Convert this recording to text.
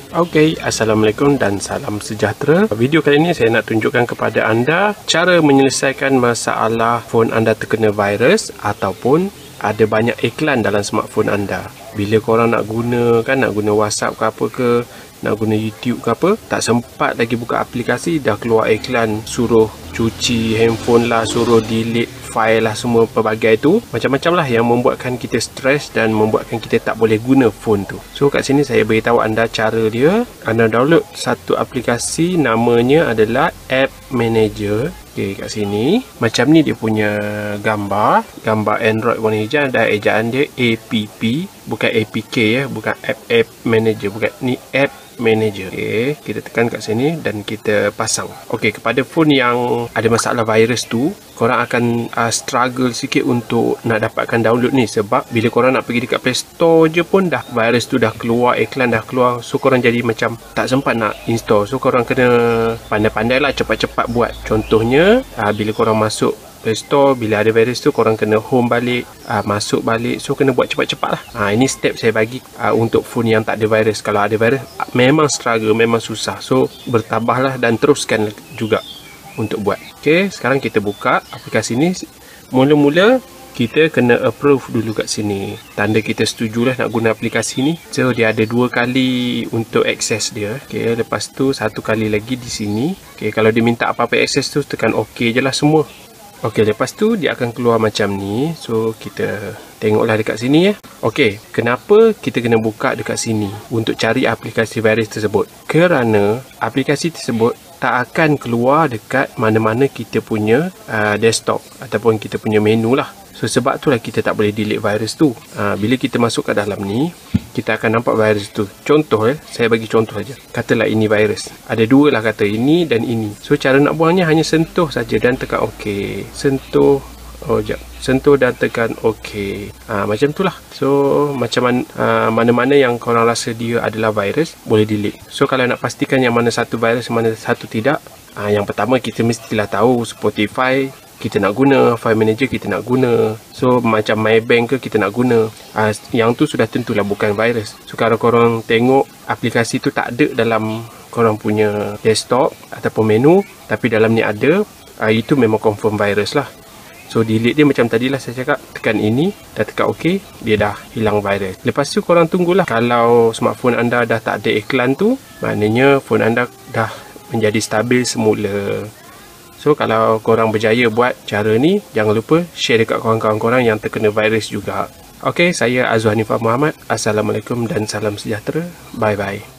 Assalamualaikum dan salam sejahtera. Video kali ini saya nak tunjukkan kepada anda cara menyelesaikan masalah phone anda terkena virus ataupun ada banyak iklan dalam smartphone anda. Bila korang nak guna WhatsApp ke apa ke, nak guna YouTube ke apa, tak sempat lagi buka aplikasi, dah keluar iklan suruh cuci handphone lah, suruh delete file lah, semua pelbagai tu. Macam-macam lah yang membuatkan kita stres dan membuatkan kita tak boleh guna phone tu. So kat sini saya beritahu anda cara dia. Anda download satu aplikasi, namanya adalah App Manager. Kat sini macam ni dia punya gambar Android warna hijau, ada ejaan dia APP, bukan APK ya, bukan App Manager, bukan ni App Manager. Kita tekan kat sini dan kita pasang. Kepada phone yang ada masalah virus tu, korang akan struggle sikit untuk nak dapatkan download ni, sebab bila korang nak pergi dekat Play Store je pun dah virus tu dah keluar, iklan dah keluar. So korang jadi macam tak sempat nak install. So korang kena pandai-pandai lah, cepat-cepat buat. Contohnya bila korang masuk Play Store, bila ada virus tu korang kena home balik, masuk balik. So kena buat cepat-cepat lah. Ini step saya bagi untuk phone yang tak ada virus. Kalau ada virus memang struggle, memang susah. So bertabahlah dan teruskan juga untuk buat. Sekarang kita buka aplikasi ni. Mula-mula kita kena approve dulu kat sini, tanda kita setujulah nak guna aplikasi ni. So dia ada 2 kali untuk akses dia. Lepas tu 1 kali lagi di sini. Kalau dia minta apa-apa akses tu, tekan OK je lah semua. Lepas tu dia akan keluar macam ni. So kita tengoklah dekat sini ya. Kenapa kita kena buka dekat sini untuk cari aplikasi virus tersebut? Kerana aplikasi tersebut tak akan keluar dekat mana-mana kita punya desktop ataupun kita punya menu lah. So sebab itulah kita tak boleh delete virus tu. Bila kita masuk ke dalam ni, kita akan nampak virus tu. Contoh saya bagi contoh saja. Katalah ini virus. Ada 2 lah, kata ini dan ini. So cara nak buangnya hanya sentuh saja dan tekan OK. Sentuh dan tekan OK. Macam tu lah. So macam mana-mana yang korang rasa dia adalah virus, boleh delete. So kalau nak pastikan yang mana satu virus, mana satu tidak, yang pertama kita mestilah tahu Spotify kita nak guna, File Manager kita nak guna. So macam MyBank ke kita nak guna. Yang tu sudah tentulah bukan virus. So kalau korang tengok aplikasi tu tak ada dalam korang punya desktop ataupun menu, tapi dalam ni ada, itu memang confirm virus lah. So delete dia macam tadilah saya cakap, tekan ini dan tekan OK, dia dah hilang virus. Lepas tu korang tunggulah. Kalau smartphone anda dah tak ada iklan tu, maknanya phone anda dah menjadi stabil semula. So kalau korang berjaya buat cara ni, jangan lupa share dekat kawan-kawan korang yang terkena virus juga. Saya Azwar Hanifah Muhammad. Assalamualaikum dan salam sejahtera. Bye bye.